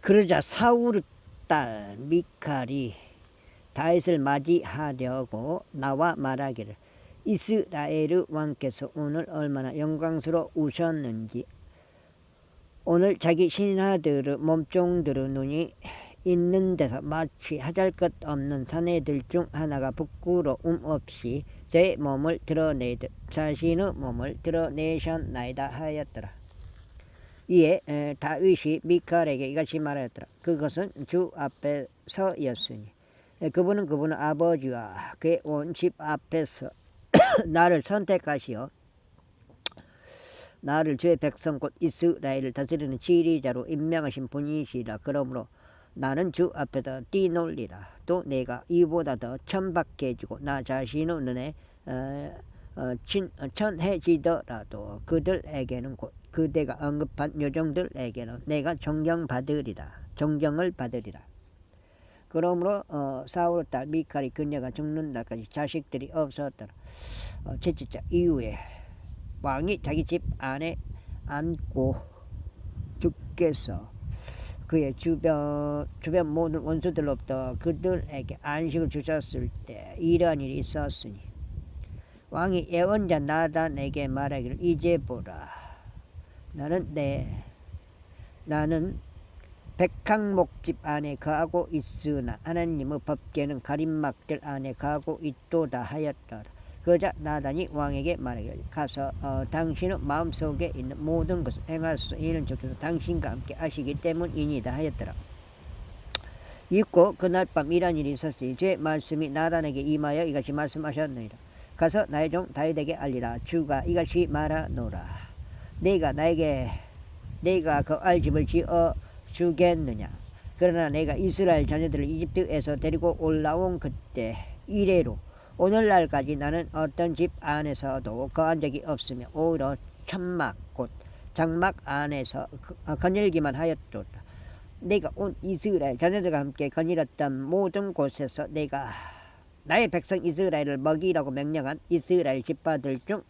그러자 사울 딸 미칼이 다윗을 맞이하려고 나와 말하기를 이스라엘 왕께서 오늘 얼마나 영광스러우셨는지 오늘 자기 신하들의 몸종들의 눈이 있는 데서 마치 하잘것없는 사내들 중 하나가 부끄러움 없이 제 몸을 드러내듯 자신의 몸을 드러내셨나이다 하였더라. 이에 다윗이 미칼에게 이같이 말하였더라. 그것은 주 앞에 서였으니 그분은 아버지와 그의 온 집 앞에서 나를 선택하시어 나를 주의 백성 곧 이스라엘을 다스리는 지리자로 임명하신 분이시라. 그러므로 나는 주 앞에서 뛰놀리라. 또 내가 이보다 더 천박해지고 나 자신의 눈에 천해지더라도 그들에게는 곧 그대가 언급한 요정들에게는 내가 정경을 받으리라. 그러므로 사울 딸 미칼이 그녀가 죽는 날까지 자식들이 없었더라. 셋째째 이후에 왕이 자기 집 안에 앉고 주께서 그의 주변 모든 원수들로부터 그들에게 안식을 주셨을 때 이러한 일이 있었으니 왕이 예언자 나단에게 말하기를 이제 보라 나는 백항목집 안에 거하고 있으나 하나님의 법궤는 가림막들 안에 거하고 있도다 하였더라. 그러자 나단이 왕에게 말하기를 가서 당신의 마음속에 있는 모든 것을 행하소서. 이는 주께서 당신과 함께 하시기 때문이니다 하였더라. 있고 그날 밤 이런 일이 있었으니 주의 말씀이 나단에게 임하여 이같이 말씀하셨느니라. 가서 나의 종 다윗에게 알리라. 주가 이같이 말하노라. 내가 그 알집을 지어 주겠느냐. 그러나 내가 이스라엘 자녀들을 이집트에서 데리고 올라온 그때 이래로 오늘날까지 나는 어떤 집 안에서도 거한 적이 없으며 오히려 천막 곧 장막 안에서 거닐기만 하였도다. 내가 온 이스라엘 자녀들과 함께 거닐었던 모든 곳에서 내가 나의 백성 이스라엘을 먹이라고 명령한 이스라엘 지파들 중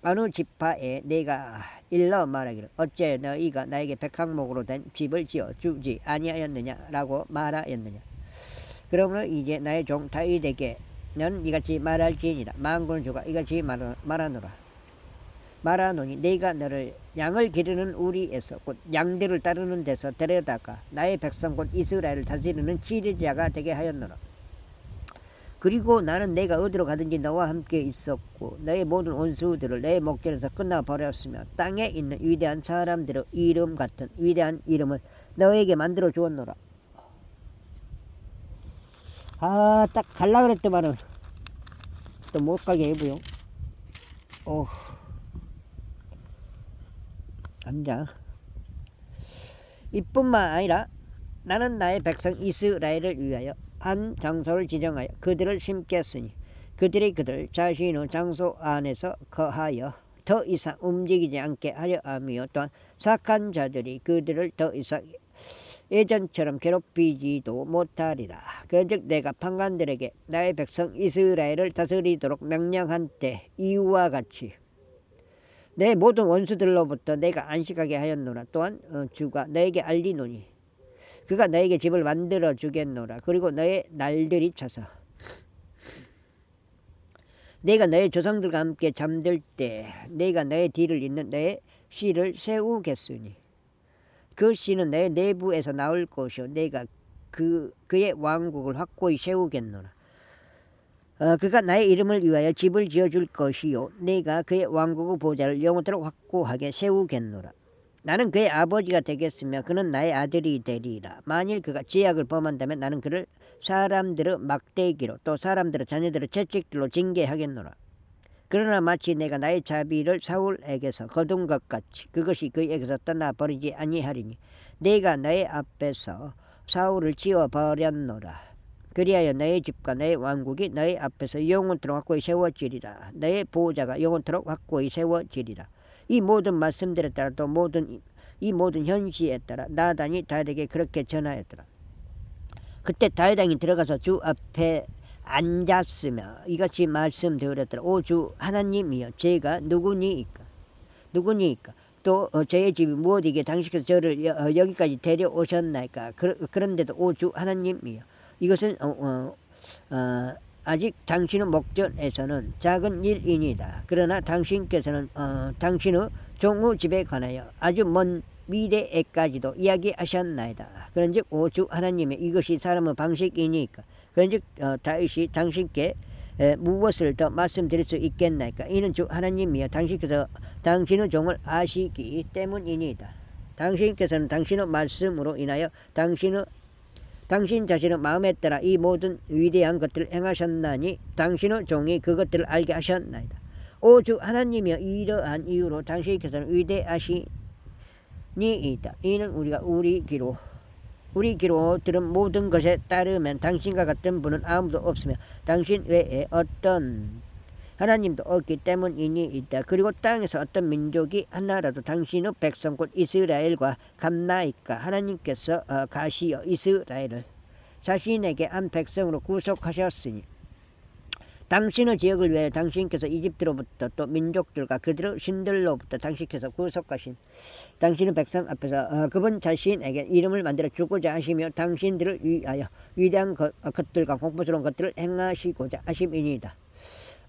어느 지파에 내가 일러 말하기를 어째 너희가 나에게 백항목으로 된 집을 지어 주지 아니하였느냐라고 말하였느냐. 그러므로 이제 나의 종 다윗에게 너는 이같이 말할지니라. 만군의 주가 이같이 말하노니 내가 너를 양을 기르는 우리에서 곧 양들을 따르는 데서 데려다가 나의 백성 곧 이스라엘을 다스리는 지리자가 되게 하였노라. 그리고 나는 내가 어디로 가든지 너와 함께 있었고 너의 모든 원수들을 내 목전에서 끝나버렸으며 땅에 있는 위대한 사람들의 이름 같은 위대한 이름을 너에게 만들어 주었노라. 딱 갈라 그랬더만은 또 못 가게 해보요. 앉아. 이뿐만 아니라 나는 나의 백성 이스라엘을 위하여 한 장소를 지정하여 그들을 심겠으니 그들이 그들 자신의 장소 안에서 거하여 더 이상 움직이지 않게 하려 하며 또한 사악한 자들이 그들을 더 이상 예전처럼 괴롭히지도 못하리라. 그런즉 내가 판관들에게 나의 백성 이스라엘을 다스리도록 명령한 때 이후와 같이 내 모든 원수들로부터 내가 안식하게 하였노라. 또한 주가 너에게 알리노니 그가 너에게 집을 만들어 주겠노라. 그리고 너의 날들이 차서 내가 너의 조상들과 함께 잠들 때 내가 너의 뒤를 잇는 너의 씨를 세우겠으니 그 씨는 너의 내부에서 나올 것이요 내가 그의 왕국을 확고히 세우겠노라. 그가 나의 이름을 위하여 집을 지어줄 것이요 내가 그의 왕국의 보좌를 영원토록 확고하게 세우겠노라. 나는 그의 아버지가 되겠으며 그는 나의 아들이 되리라. 만일 그가 죄악을 범한다면 나는 그를 사람들의 막대기로 또 사람들의 자녀들의 채찍들로 징계하겠노라. 그러나 마치 내가 나의 자비를 사울에게서 거둔 것 같이 그것이 그에게서 떠나버리지 아니하리니 내가 너의 앞에서 사울을 지워버렸노라. 그리하여 너의 집과 너의 왕국이 너의 앞에서 영원토록 확고히 세워지리라. 너의 보호자가 영원토록 확고히 세워지리라. 이 모든 말씀들에 따라 또 이 모든 현시에 따라 나단이 다윗에게 그렇게 전하였더라. 그때 다윗 왕이 들어가서 주 앞에 앉았으며 이같이 말씀드렸더라. 오 주 하나님이여 제가 누구니이까 또 저의 집이 무엇이기에 당신께서 저를 여기까지 데려오셨나이까. 그런데도 오 주 하나님이여, 이것은 아직 당신의 목전에서는 작은 일이니다. 그러나 당신께서는 당신의 종의 집에 관하여 아주 먼 미래에까지도 이야기하셨나이다. 그런즉 오 주 하나님의 이것이 사람의 방식이니까. 그런즉 다윗이 당신께 무엇을 더 말씀드릴 수 있겠나이까. 이는 주 하나님이여 당신께서 당신의 종을 아시기 때문이니이다. 당신께서는 당신의 말씀으로 인하여 당신 자신의 마음에 따라 이 모든 위대한 것들을 행하셨나니 당신의 종이 그것들을 알게 하셨나이다. 오 주 하나님이여 이러한 이유로 당신께서는 위대하시니이다. 이는 우리가 우리 귀로 들은 모든 것에 따르면 당신과 같은 분은 아무도 없으며 당신 외에 어떤 하나님도 없기 때문이니이다. 그리고 땅에서 어떤 민족이 하나라도 당신의 백성 곧 이스라엘과 같나이까. 하나님께서 가시어 이스라엘을 자신에게 한 백성으로 구속하셨으니 당신의 지역을 위해 당신께서 이집트로부터 또 민족들과 그들의 신들로부터 당신께서 구속하신 당신의 백성 앞에서 그분 자신에게 이름을 만들어 주고자 하시며 당신들을 위하여 위대한 것들과 공포스러운 것들을 행하시고자 하심이니이다.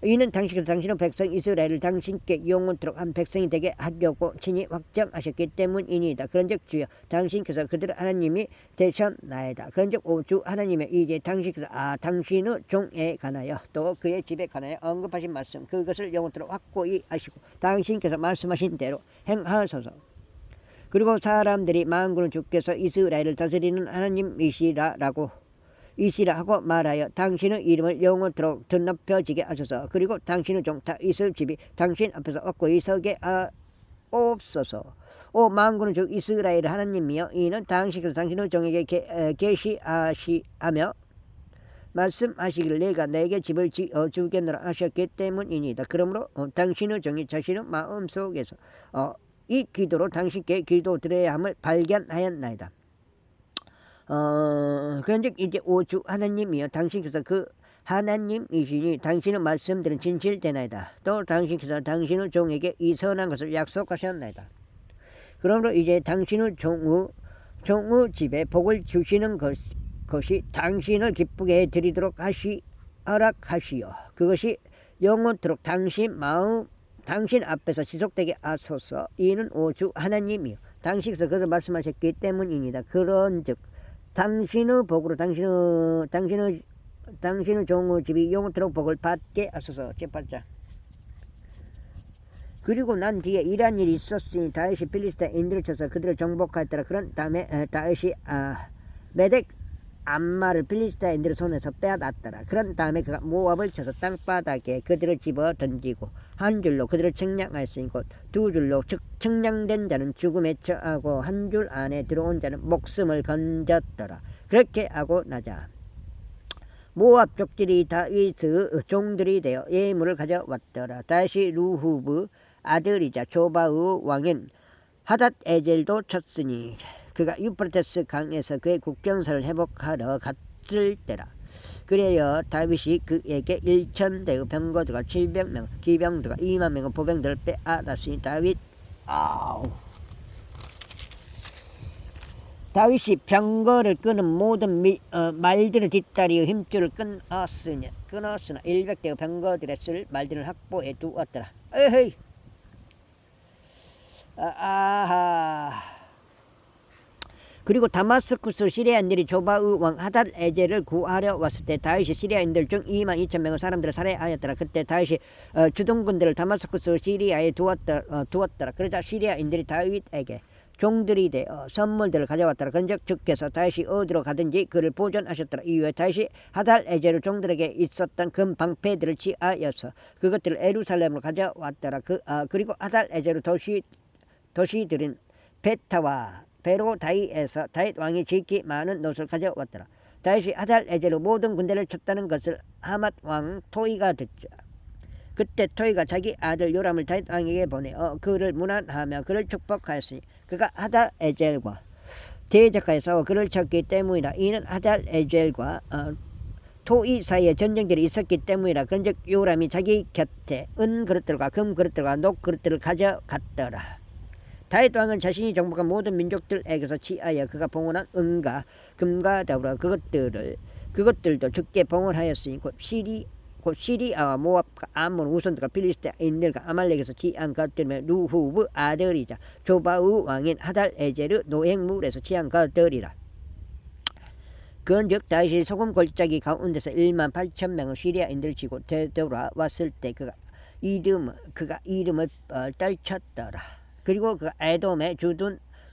이는 당신께서 당신의 백성 이스라엘을 당신께 영원토록 한 백성이 되게 하려고 친히 확정하셨기 때문이니이다. 그런즉 주여 당신께서 그들의 하나님이 되셨나이다. 그런즉 오 주 하나님의 이제 당신께서 당신의 종에 관하여 또 그의 집에 관하여 언급하신 말씀 그것을 영원토록 확고히 하시고 당신께서 말씀하신 대로 행하소서. 그리고 사람들이 만군의 주께서 이스라엘을 다스리는 하나님이시라고 하고 말하여 당신의 이름을 영원토록 드높여지게 하소서. 그리고 당신의 종 다윗의 집이 당신 앞에서 확고히 서게 하옵소서. 오 만군의 주 이스라엘 하나님이여, 이는 당신께서 당신의 종에게 계시하며 말씀하시기를 내가 내게 집을 지어 주겠노라 하셨기 때문이니이다. 그러므로 당신의 종이 자신의 마음속에서 이 기도로 당신께 기도드려야 함을 발견하였나이다. 그런즉 이제 오 주 하나님이여 당신께서 그 하나님이시니 당신의 말씀들은 진실되나이다. 또 당신께서 당신의 종에게 이 선한 것을 약속하셨나이다. 그러므로 이제 당신의 종의 집에 복을 주시는 것이 당신을 기쁘게 해드리도록 허락하시어 그것이 영원토록 당신 앞에서 지속되게 하소서. 이는 오 주 하나님이여 당신께서 그것을 말씀하셨기 때문입니다. 그런즉 당신의 복으로 당신의 종의 집이 영원토록 복을 받게 하소서. 제8장. 그리고 난 뒤에 이러한 일이 있었으니 다윗이 필리스타인들을 쳐서 그들을 정복하였더라. 그런 다음에 다윗이 메덱 암마를 필리스타인들의 손에서 빼앗았더라. 그런 다음에 그가 모압을 쳐서 땅바닥에 그들을 집어 던지고 한 줄로 그들을 측량하였으니 곧 두 줄로 즉 측량된 자는 죽음에 처하고 한 줄 안에 들어온 자는 목숨을 건졌더라. 그렇게 하고 나자 모압 족들이 다윗의 종들이 되어 예물을 가져왔더라. 다시 루후브 아들이자 조바의 왕인 하닷에젤도 쳤으니 그가 유프라테스 강에서 그의 국경선을 회복하러 갔을 때라. 그래야 다윗이 그에게 1,000대의 병거들과 700명 기병들과 2만 명의 보병들을 빼앗았으니 다윗이 병거를 끄는 모든 말들의 뒷다리의 힘줄을 끊었으나 100대의 병거들에 쓸 말들을 확보해 두었더라. 에헤이. 그리고 다마스쿠스 시리아인들이 조바의 왕 하닷에젤을 구하러 왔을 때 다윗이 시리아인들 중 22,000명의 사람들을 살해하였더라. 그때 다윗이 주둔군들을 다마스쿠스 시리아에 두었더라. 그러자 시리아인들이 다윗에게 종들이 되어 선물들을 가져왔더라. 그런즉 주께서 다윗이 어디로 가든지 그를 보존하셨더라. 이후에 다윗이 하닷에젤의 종들에게 있었던 금 방패들을 취하여서 그것들을 예루살렘으로 가져왔더라. 그리고 하닷에젤의 도시들인 베타와 베로다이에서 다윗 왕이 지키 많은 노를 가져왔더라. 다윗이 하닷에젤의 모든 군대를 쳤다는 것을 하맛 왕 토이가 듣자. 그때 토이가 자기 아들 요람을 다윗 왕에게 보내어 그를 문안하며 그를 축복하였으니 그가 하닷에젤과 대적하여 싸워 그를 쳤기 때문이라. 이는 하닷에젤과 토이 사이에 전쟁들이 있었기 때문이라. 그런즉 요람이 자기 곁에 은 그릇들과 금 그릇들과 녹 그릇들을 가져갔더라. 다윗 왕은 자신이 정복한 모든 민족들에게서 취하여 그가 봉헌한 은과 금과 더불어 그것들도 주께 봉헌하였으니 곧 시리아와 모압과 암몬 우선들과 필리스테 인들과 아말렉에서 취한 것들이며 루후브 아들이자 조바우 왕인 하달에제르 노획물에서 취한 것들이라. 그런즉 다윗이 소금 골짜기 가운데서 18,000명의 시리아인들을 치고 되돌아왔을 때 그가 이름을 떨쳤더라. 그리고 그가 에돔에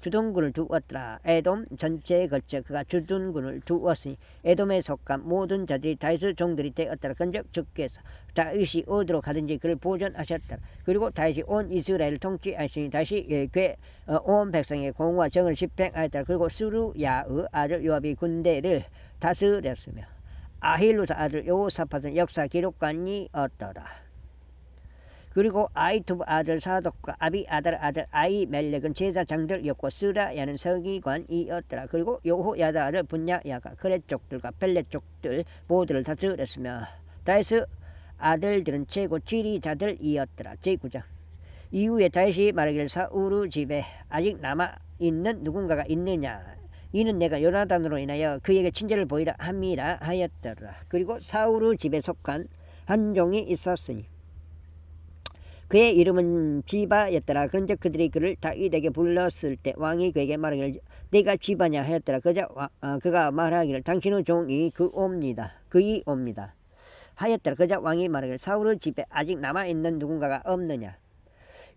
주둔군을 두었더라. 에돔 전체에 걸쳐 그가 주둔군을 두었으니 에돔에 속한 모든 자들이 다윗의 종들이 되었더라. 그런즉 주께서 다윗이 어디로 가든지 그를 보존하셨더라. 그리고 다윗이 온 이스라엘을 통치하시니 다윗이 그의 온 백성의 공의와 정을 집행하였더라. 그리고 스루야의 아들 요압이 군대를 다스렸으며 아힐루사 아들 여호사밧은 역사 기록관이었더라. 그리고 아이투브 아들 사독과 아비 아달 아들 아이멜렉은 제사장들이었고 스라야는 서기관이었더라. 그리고 여호야다 아들 분야야가 그렛 족들과 펠렛 족들 모두를 다스렸으며 다윗의 아들들은 최고 지리자들이었더라. 제9장. 이후에 다윗이 말하기를 사울의 집에 아직 남아있는 누군가가 있느냐. 이는 내가 요나단으로 인하여 그에게 친절을 보이라 함이라 하였더라. 그리고 사울의 집에 속한 한 종이 있었으니 그의 이름은 지바였더라. 그런즉 그들이 그를 다윗에게 불렀을 때 왕이 그에게 말하기를 네가 지바냐 하였더라. 그가 말하기를 당신의 종이 그이 옵니다 하였더라. 그러자 왕이 말하기를 사울의 집에 아직 남아있는 누군가가 없느냐.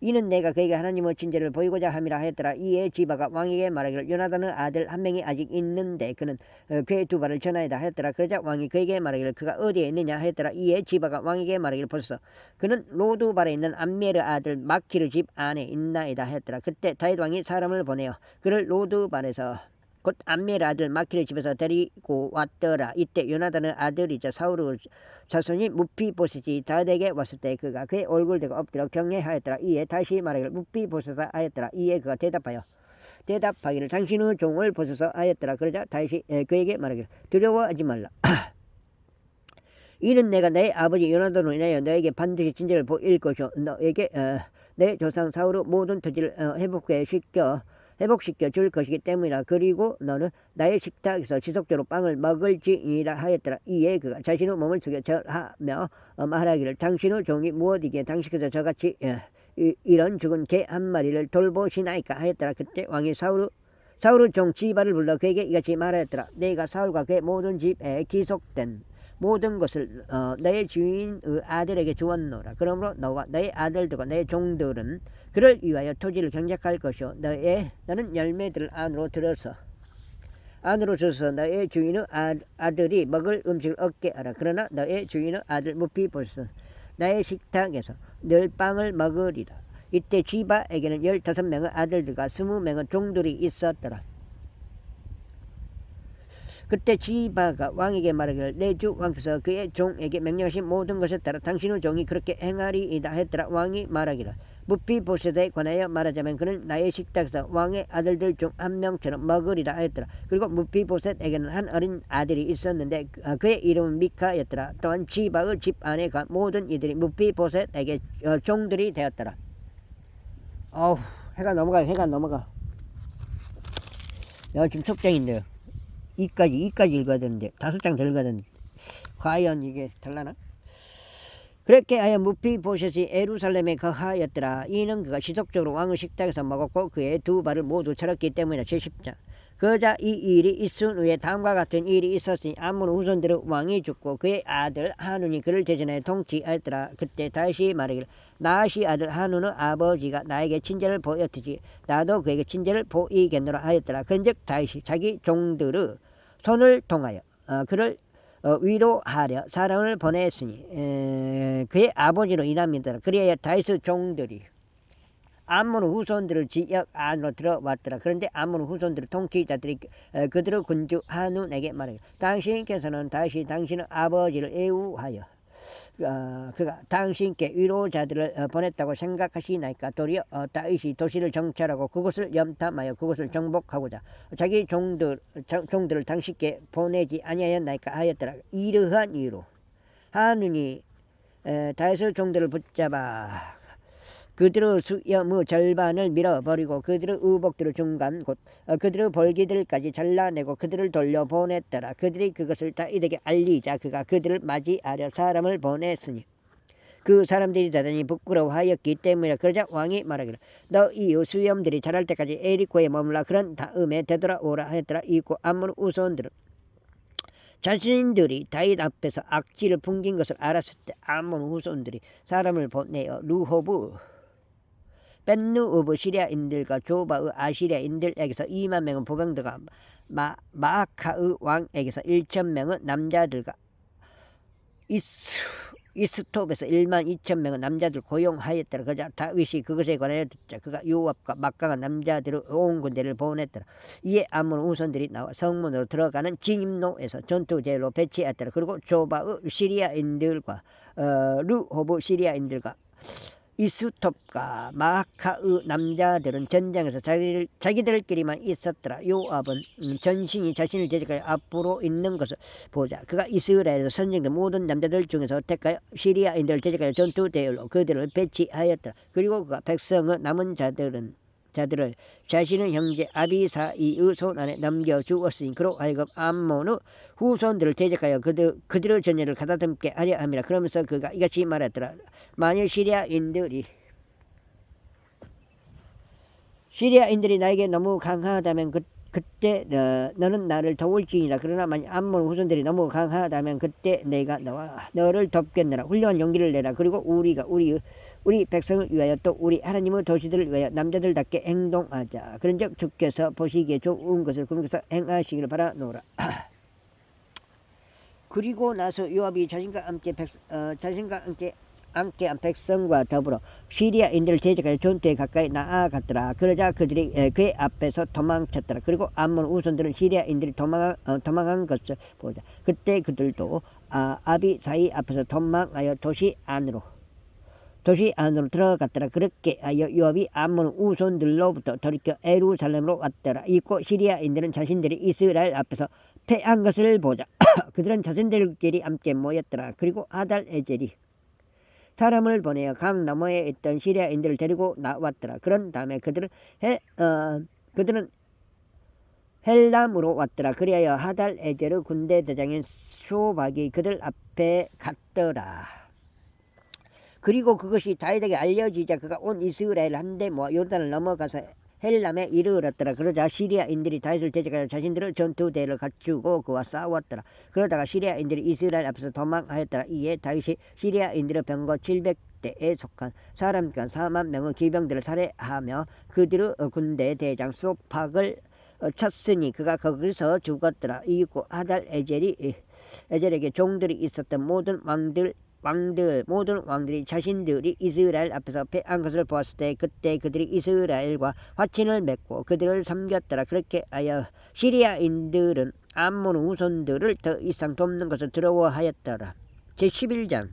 이는 내가 그에게 하나님의 친절을 보이고자 함이라 하였더라. 이에 지바가 왕에게 말하기를 요나단의 아들 한 명이 아직 있는데 그는 그의 두 발을 전하이다 하였더라. 그러자 왕이 그에게 말하기를 그가 어디에 있느냐 하였더라. 이에 지바가 왕에게 말하기를 벌써 그는 로드발에 있는 암멜의 아들 마키르 집 안에 있나이다 하였더라. 그때 다윗 왕이 사람을 보내어 그를 로드발에서 곧 암멜의 아들 마키르 집에서 데리고 왔더라. 이때 요나단의 아들이자 사울의 자손이 무피보셋이 다윗에게 왔을 때 그가 그의 얼굴 대고 엎드려 경례하였더라. 이에 다시 말하기를 무피보셋아 하였더라. 이에 그가 대답하기를 당신의 종을 보소서 하였더라. 그러자 다윗이 그에게 말하기를 두려워하지 말라. 이는 내가 내 아버지 요나단으로 인하여 너에게 반드시 친절을 보일 것이요 너에게 내 조상 사울의 모든 토지를 회복시켜 줄 것이기 때문이라. 그리고 너는 나의 식탁에서 지속적으로 빵을 먹을지니라 하였더라. 이에 그가 자신의 몸을 숙여 절하며 말하기를 당신의 종이 무엇이기에 당신께서 저같이 이런 죽은 개 한 마리를 돌보시나이까 하였더라. 그때 왕이 사울의 종 지바를 불러 그에게 이같이 말하였더라. 내가 사울과 그의 모든 집에 기속된 모든 것을 너의 주인의 아들에게 주었노라. 그러므로 너와 너의 아들들과 너의 종들은 그를 위하여 토지를 경작할 것이요 너는 열매들을 안으로 들어서 너의 주인의 아들이 먹을 음식을 얻게 하라. 그러나 너의 주인의 아들 무피보셋은 나의 식탁에서 늘 빵을 먹으리라. 이때 지바에게는 15명의 아들들과 20명의 종들이 있었더라. 그때 지바가 왕에게 말하기를 내 주 왕께서 그의 종에게 명령하신 모든 것에 따라 당신의 종이 그렇게 행하리이다 했더라. 왕이 말하기를 무피보셋에 관하여 말하자면 그는 나의 식탁에서 왕의 아들들 중 한 명처럼 먹으리라 하였더라. 그리고 무피보셋에게는 한 어린 아들이 있었는데 그의 이름은 미카였더라. 또한 지바의 집 안에 간 모든 이들이 무피보셋에게 종들이 되었더라. 해가 넘어가. 지금 속장인데요. 이까지 읽어야 되는데 5장 더 읽어야 되는데 과연 이게 될라나? 그렇게 하여 무피보셋이 예루살렘에 거하였더라. 이는 그가 지속적으로 왕의 식탁에서 먹었고 그의 두 발을 모두 철었기 때문이라. 제10장. 그러자 이 일이 있은 후에 다음과 같은 일이 있었으니 암몬 후손들의 왕이 죽고 그의 아들 하눈이 그를 대전하여 통치하였더라. 그때 다윗이 말하기를 나하시 아들 하눈의 아버지가 나에게 친절을 보였듯이 나도 그에게 친절을 보이겠노라 하였더라. 그런즉 다윗이 자기 종들의 손을 통하여 그를 위로하려 사람을 보냈으니 그의 아버지로 인함이더라. 그리하여 다윗의 종들이 암몬 후손들을 지역 안으로 들어왔더라. 그런데 암몬 후손들의 통치자들이 그들의 군주 하눈에게 말하기를 당신께서는 다시 당신의 아버지를 애우하여 그가 당신께 위로자들을 보냈다고 생각하시나이까. 도리어 다윗이 도시를 정찰하고 그곳을 염탐하여 그곳을 정복하고자 자기 종들을 당신께 보내지 아니하였나이까 하였더라. 이러한 이유로 하눈이 다윗의 종들을 붙잡아 그들의 수염의 절반을 밀어버리고 그들의 의복들의 중간 곧 그들의 벌기들까지 잘라내고 그들을 돌려보냈더라. 그들이 그것을 다윗에게 알리자 그가 그들을 맞이하려 사람을 보냈으니 그 사람들이 대단히 부끄러워하였기 때문이라. 그러자 왕이 말하기를 너 이 수염들이 자랄 때까지 에리코에 머물라. 그런 다음에 되돌아오라 하였더라. 이고 암몬 후손들은 자신들이 다윗 앞에서 악취를 풍긴 것을 알았을 때 암몬 후손들이 사람을 보내어 루호브 벤누우브 시리아인들과 조바의 아시리아인들에게서 2만 명의 보병들과 마아카의 왕에게서 1,000명의 남자들과 이스톱에서 1만 2천 명의 남자들 고용하였더라. 그자 다윗이 그것에 관하여 듣자 그가 요압과 막강한 남자들의 온 군대를 보냈더라. 이에 암몬 후손들이 나와 성문으로 들어가는 진입로에서 전투제로 배치하였더라. 그리고 조바의 시리아인들과 르호브 시리아인들과 이스톱과 마아카의 남자들은 전장에서 자기들끼리만 있었더라. 요압은 전신이 자신을 대적하여 앞으로 있는 것을 보자 그가 이스라엘에서 선정된 모든 남자들 중에서 택하여 시리아인들을 대적하여 전투대열로 그들을 배치하였더라. 그리고 그가 백성의 남은 자들을 자신의 형제 아비사이의 손 안에 넘겨주었으니 그로 하여금 암몬의 후손들을 대적하여 그들의 전열을 가다듬게 하려 함이라. 그러면서 그가 이같이 말했더라. 만일 시리아인들이 나에게 너무 강하다면 그때 너는 나를 도울지니라. 그러나 만일 암몬 후손들이 너무 강하다면 그때 내가 너를 돕겠노라. 훌륭한 용기를 내라. 그리고 우리 백성을 위하여 또 우리 하나님의 도시들을 위하여 남자들답게 행동하자. 그런즉 주께서 보시기에 좋은 것을 그분께서 행하시기를 바라노라. 그리고 나서 요압이 자신과 함께 한 백성과 더불어 시리아인들을 대적하여 전투에 가까이 나아갔더라. 그러자 그들이 그의 앞에서 도망쳤더라. 그리고 암몬 후손들은 시리아인들이 도망한 것을 보자. 그때 그들도 아비사이 앞에서 도망하여 도시 안으로 들어갔더라. 그렇게 하여 요압이 암몬 후손들로부터 돌이켜 예루살렘으로 왔더라. 이고 시리아인들은 자신들이 이스라엘 앞에서 패한 것을 보자. 그들은 자신들끼리 함께 모였더라. 그리고 아달에젤이 사람을 보내어 강 너머에 있던 시리아인들을 데리고 나왔더라. 그런 다음에 그들은 헬람으로 왔더라. 그리하여 하달에젤의 군대 대장인 쇼박이 그들 앞에 갔더라. 그리고 그것이 다윗에게 알려지자 그가 온 이스라엘 한데 모아 요단을 넘어가서 헬람에 이르렀더라. 그러자 시리아인들이 다윗을 대적하여 자신들의 전투대를 갖추고 그와 싸웠더라. 그러다가 시리아인들이 이스라엘 앞에서 도망하였더라. 이에 다윗이 시리아인들의 병거 700대에 속한 사람 4만 명의 기병들을 살해하며 그들의 군대 대장 소팍을 쳤으니 그가 거기서 죽었더라. 이고 하달에젤에게 종들이 있었던 모든 왕들이 자신들이 이스라엘 앞에서 패한 것을 보았을 때 그때 그들이 이스라엘과 화친을 맺고 그들을 섬겼더라. 그렇게 하여 시리아인들은 암몬 후손들을 더 이상 돕는 것을 두려워하였더라. 제11장.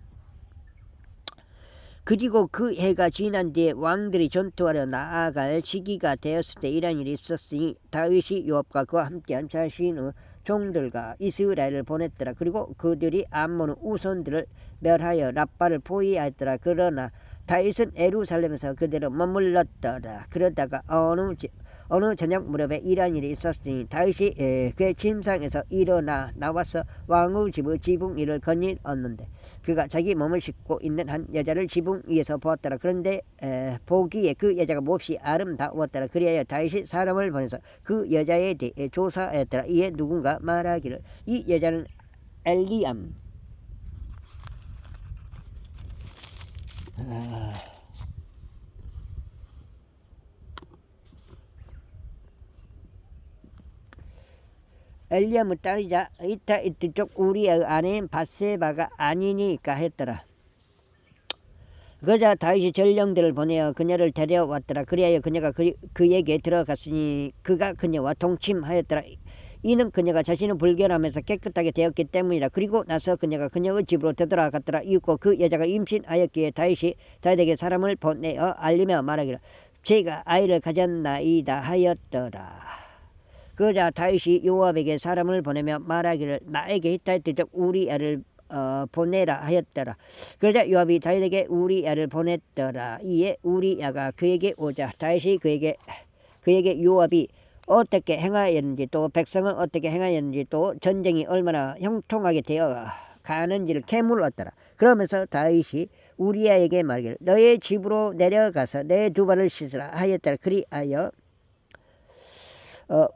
그리고 그 해가 지난 뒤에 왕들이 전투하러 나아갈 시기가 되었을 때 이런 일이 있었으니 다윗이 요압과 그와 함께한 자신의 종들과 이스라엘을 보냈더라. 그리고 그들이 암몬 후손들을 멸하여 랍바를 포위하였더라. 그러나 다윗은 예루살렘에서 그대로 머물렀더라. 그러다가 어느 저녁 무렵에 이러한 일이 있었으니 다윗이 그의 침상에서 일어나 나와서 왕의 집의 지붕 위를 거닐었는데 그가 자기 몸을 싣고 있는 한 여자를 지붕 위에서 보았더라. 그런데 보기에 그 여자가 몹시 아름다웠더라. 그리하여 다윗이 사람을 보내서 그 여자에 대해 조사하였더라. 이에 누군가 말하기를 이 여자는 엘리암 엘리암의 딸이자 이트 쪽 우리의 아내인 밧세바가 아니니까 했더라. 그러자 다윗이 전령들을 보내어 그녀를 데려왔더라. 그리하여 그녀가 그에게 들어갔으니 그가 그녀와 동침하였더라. 이는 그녀가 자신을 불결하면서 깨끗하게 되었기 때문이라. 그리고 나서 그녀가 그녀의 집으로 되돌아갔더라. 이윽고 그 여자가 임신하였기에 다윗이 다윗에게 사람을 보내어 알리며 말하기를 제가 아이를 가졌나이다 하였더라. 그러자 다윗이 요압에게 사람을 보내며 말하기를 나에게 히타이트족 우리아를 보내라 하였더라. 그러자 요압이 다윗에게 우리야를 보냈더라. 이에 우리야가 그에게 오자 다윗이 그에게 요압이 어떻게 행하였는지 또 백성은 어떻게 행하였는지 또 전쟁이 얼마나 형통하게 되어 가는지를 캐물었더라. 그러면서 다윗이 우리야에게 말하기를 너의 집으로 내려가서 내 두 발을 씻으라 하였더라. 그리하여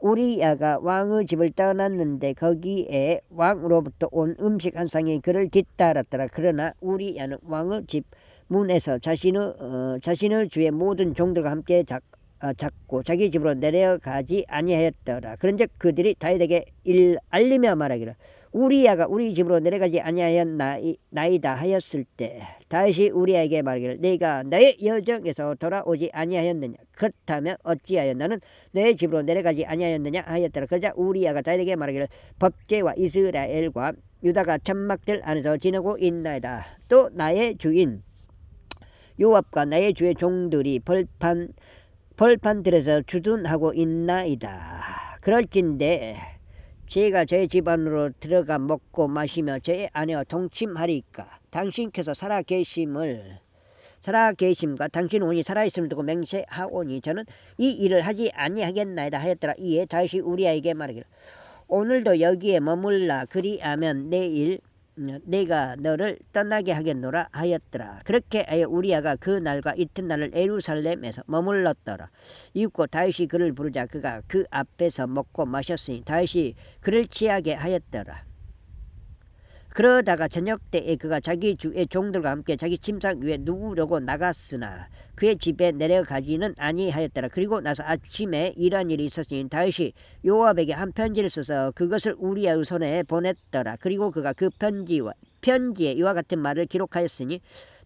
우리야가 왕의 집을 떠났는데 거기에 왕으로부터 온 음식 한 상이 그를 뒤따랐더라. 그러나 우리야는 왕의 집 문에서 자신의 주의 모든 종들과 함께 잡고 자기 집으로 내려가지 아니하였더라. 그런즉 그들이 다윗에게 알리며 말하기를 우리야가 우리 집으로 내려가지 아니하였나이다 하였을 때 다윗이 우리야에게 말하기를 네가 너의 여정에서 돌아오지 아니하였느냐 그렇다면 어찌하여 너는 너의 집으로 내려가지 아니하였느냐 하였더라. 그러자 우리야가 다윗에게 말하기를 법궤와 이스라엘과 유다가 천막들 안에서 지내고 있나이다. 또 나의 주인 요압과 나의 주의 종들이 벌판들에서 주둔하고 있나이다. 그럴진대 제가 제 집안으로 들어가 먹고 마시며 제 아내와 동침하리까 당신께서 살아계심과 당신 온이 살아있음을 두고 맹세하오니 저는 이 일을 하지 아니하겠나이다 하였더라. 이에 다윗이 우리야에게 말하기를 오늘도 여기에 머물라 그리하면 내일 내가 너를 떠나게 하겠노라 하였더라. 그렇게 하여 우리야가 그 날과 이튿날을 예루살렘에서 머물렀더라. 이윽고 다윗이 그를 부르자 그가 그 앞에서 먹고 마셨으니 다윗이 그를 취하게 하였더라. 그러다가 저녁 때에 그가 자기 주의 종들과 함께 자기 침상 위에 누우려고 나갔으나 그의 집에 내려가지는 아니하였더라. 그리고 나서 아침에 이러한 일이 있었으니 다윗이 요압에게 한 편지를 써서 그것을 우리야의 손에 보냈더라. 그리고 그가 그 편지에 이와 같은 말을 기록하였으니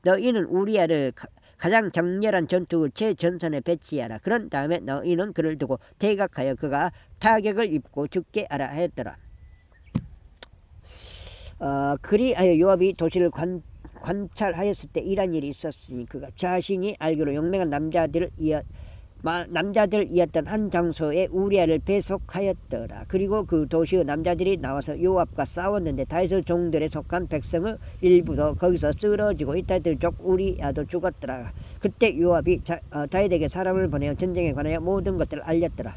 너희는 우리야를 가장 격렬한 전투 최전선에 배치하라. 그런 다음에 너희는 그를 두고 대각하여 그가 타격을 입고 죽게 하라 하였더라. 그리하여 요압이 도시를 관찰하였을 때 이런 일이 있었으니 그가 자신이 알기로 용맹한 남자들이었던 한 장소에 우리야를 배속하였더라. 그리고 그 도시의 남자들이 나와서 요압과 싸웠는데 다윗의 종들에 속한 백성의 일부도 거기서 쓰러지고 이따들족 우리야도 죽었더라. 그때 요압이 다윗에게 사람을 보내어 전쟁에 관하여 모든 것들을 알렸더라.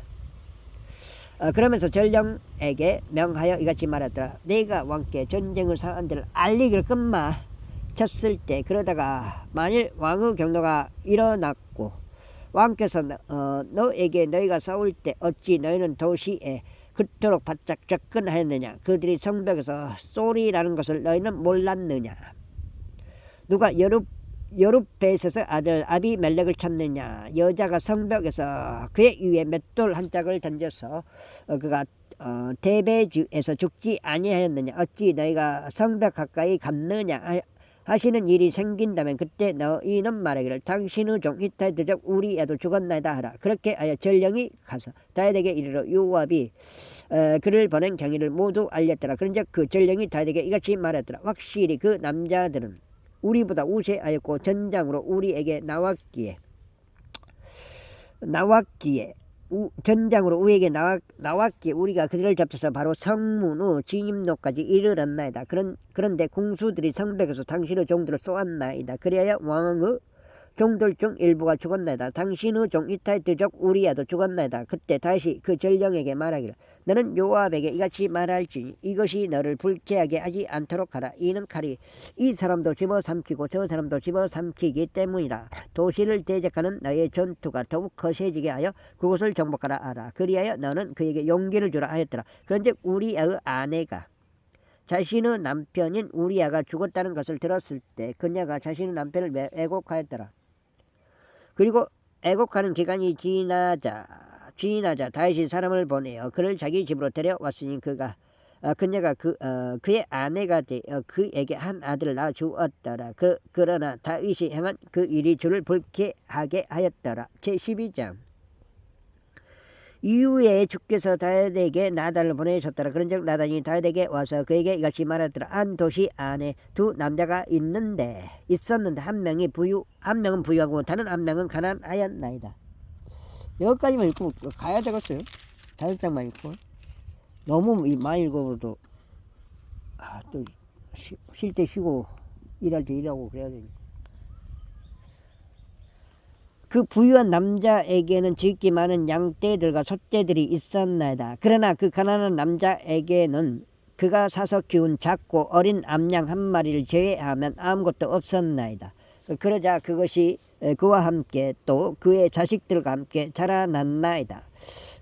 그러면서 전령에게 명하여 이같이 말하더라. 내가 왕께 전쟁의 사안들을 알리기를 끝마쳤을 때 그러다가 만일 왕의 경로가 일어났고 왕께서 너에게 너희가 싸울 때 어찌 너희는 도시에 그토록 바짝 접근하였느냐. 그들이 성벽에서 쏘리라는 것을 너희는 몰랐느냐. 누가 여룹베셋의 아들 아비멜렉을 찾느냐. 여자가 성벽에서 그의 위에 맷돌 한 짝을 던져서 그가 대배주에서 죽지 아니하였느냐. 어찌 너희가 성벽 가까이 갔느냐 하시는 일이 생긴다면 그때 너희는 말하기를 당신의 종 히타이트족 우리야도 죽었나이다 하라. 그렇게 하여 전령이 가서 다윗에게 이르러 요압이 그를 보낸 경위를 모두 알렸더라. 그런즉 그 전령이 다윗에게 이같이 말했더라. 확실히 그 남자들은 우리보다 우세하였고 전장으로 우리에게 나왔기에 전장으로 우리에게 나왔기에 우리가 그들을 잡혀서 바로 성문의 진입로까지 이르렀나이다. 그런데 궁수들이 성벽에서 당신의 종들을 쏘았나이다. 그리하여 왕의 종들 중 일부가 죽었나이다. 당신의 종 히타이트족 우리야도 죽었나이다. 그때 다시 그 전령에게 말하기를 너는 요압에게 이같이 말할지니 이것이 너를 불쾌하게 하지 않도록 하라. 이는 칼이 이 사람도 집어삼키고 저 사람도 집어삼키기 때문이라. 도시를 대적하는 너의 전투가 더욱 거세지게 하여 그곳을 정복하라 하라. 그리하여 너는 그에게 용기를 주라 하였더라. 그런즉 우리야의 아내가 자신의 남편인 우리야가 죽었다는 것을 들었을 때 그녀가 자신의 남편을 애곡하였더라. 그리고 애곡하는 기간이 지나자 다윗이 사람을 보내어 그를 자기 집으로 데려왔으니 그녀가 그의 아내가 되어 그에게 한 아들을 낳아 주었더라. 그러나 다윗이 행한 그 일이 주를 불쾌하게 하였더라. 제12장. 이후에 주께서 다윗에게 나단을 보내셨더라. 그런즉 나단이 다윗에게 와서 그에게 이같이 말하더라. 한 도시 안에 두 남자가 있었는데 한 명은 부유하고 다른 한 명은 가난하였나이다. 여기까지만 읽고 가야 되겠어요. 5장만 읽고 너무 많이 읽어도 또 쉴 때 쉬고 일할 때 일하고 그래야 되니까. 그 부유한 남자에게는 지극히 많은 양떼들과 소떼들이 있었나이다. 그러나 그 가난한 남자에게는 그가 사서 키운 작고 어린 암양 한 마리를 제외하면 아무것도 없었나이다. 그러자 그것이 그와 함께 또 그의 자식들과 함께 자라났나이다.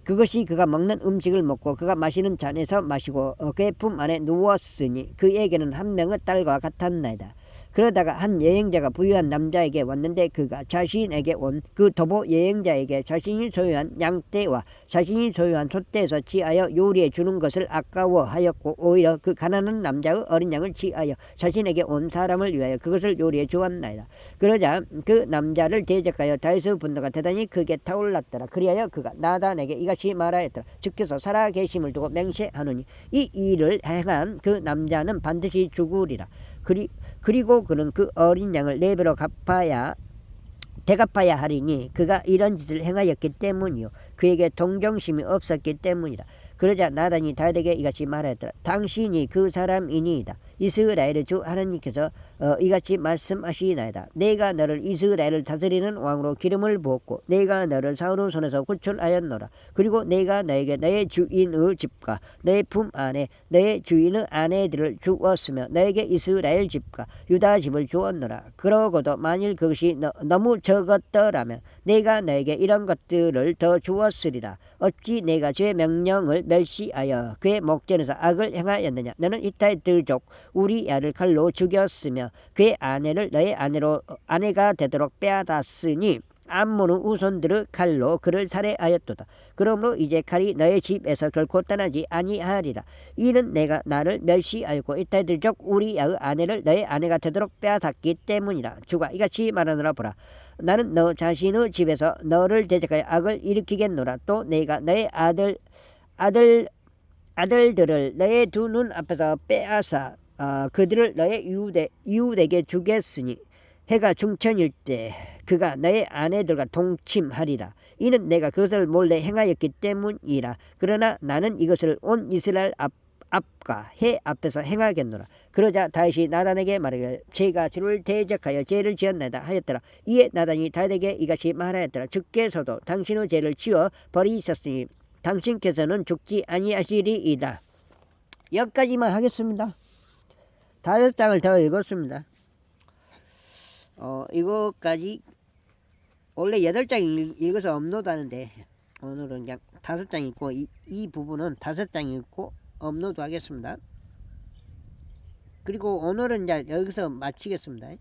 그것이 그가 먹는 음식을 먹고 그가 마시는 잔에서 마시고 그의 품 안에 누웠으니 그에게는 한 명의 딸과 같았나이다. 그러다가 한 여행자가 부유한 남자에게 왔는데 그가 자신에게 온 그 도보 여행자에게 자신이 소유한 양떼와 자신이 소유한 소떼에서 취하여 요리해 주는 것을 아까워하였고 오히려 그 가난한 남자의 어린 양을 취하여 자신에게 온 사람을 위하여 그것을 요리해 주었나이다. 그러자 그 남자를 대적하여 다윗의 분노가 대단히 크게 타올랐더라. 그리하여 그가 나단에게 이같이 말하였더라. 주께서 살아계심을 두고 맹세하노니 이 일을 행한 그 남자는 반드시 죽으리라. 그리고 그는 그 어린 양을 4배로 대갚아야 하리니 그가 이런 짓을 행하였기 때문이요 그에게 동정심이 없었기 때문이라. 그러자 나단이 다윗에게 이같이 말하였더라. 당신이 그 사람이니이다. 이스라엘의 주 하나님께서 이같이 말씀하시나이다. 내가 너를 이스라엘을 다스리는 왕으로 기름을 부었고 내가 너를 사울의 손에서 구출하였노라. 그리고 내가 너에게 너의 주인의 집과 너의 품 안에 너의 주인의 아내들을 주었으며 너에게 이스라엘 집과 유다 집을 주었노라. 그러고도 만일 그것이 너무 적었더라면 내가 너에게 이런 것들을 더 주었으리라. 어찌 내가 주의 명령을 멸시하여 그의 목전에서 악을 행하였느냐. 너는 이타의 들족 우리야를 칼로 죽였으며 그의 아내를 너의 아내가 되도록 빼앗았으니 암몬의 우손들의 칼로 그를 살해하였도다. 그러므로 이제 칼이 너의 집에서 결코 떠나지 아니하리라. 이는 내가 나를 멸시하였고 이타의 들족 우리야의 아내를 너의 아내가 되도록 빼앗았기 때문이라. 주가 이같이 말하노라. 보라, 나는 너 자신의 집에서 너를 대적하여 악을 일으키겠노라. 또 내가 너의 아들들을 너의 두 눈 앞에서 빼앗아 그들을 너의 이웃에게 주겠으니 해가 중천일 때 그가 너의 아내들과 동침하리라. 이는 내가 그것을 몰래 행하였기 때문이라. 그러나 나는 이것을 온 이스라엘 앞과 해 앞에서 행하겠노라. 그러자 다윗이 나단에게 말하기를 제가 주를 대적하여 죄를 지었나이다 하였더라. 이에 나단이 다윗에게 이같이 말하였더라. 주께서도 당신의 죄를 지어 버리셨으니 당신께서는 죽지 아니하시리이다. 여기까지만 하겠습니다. 5장을 더 읽었습니다. 이거까지 원래 8장 읽어서 업로드하는데 오늘은 그냥 5장 읽고 이 부분은 5장 읽고 업로드 하겠습니다. 그리고 오늘은 이제 여기서 마치겠습니다.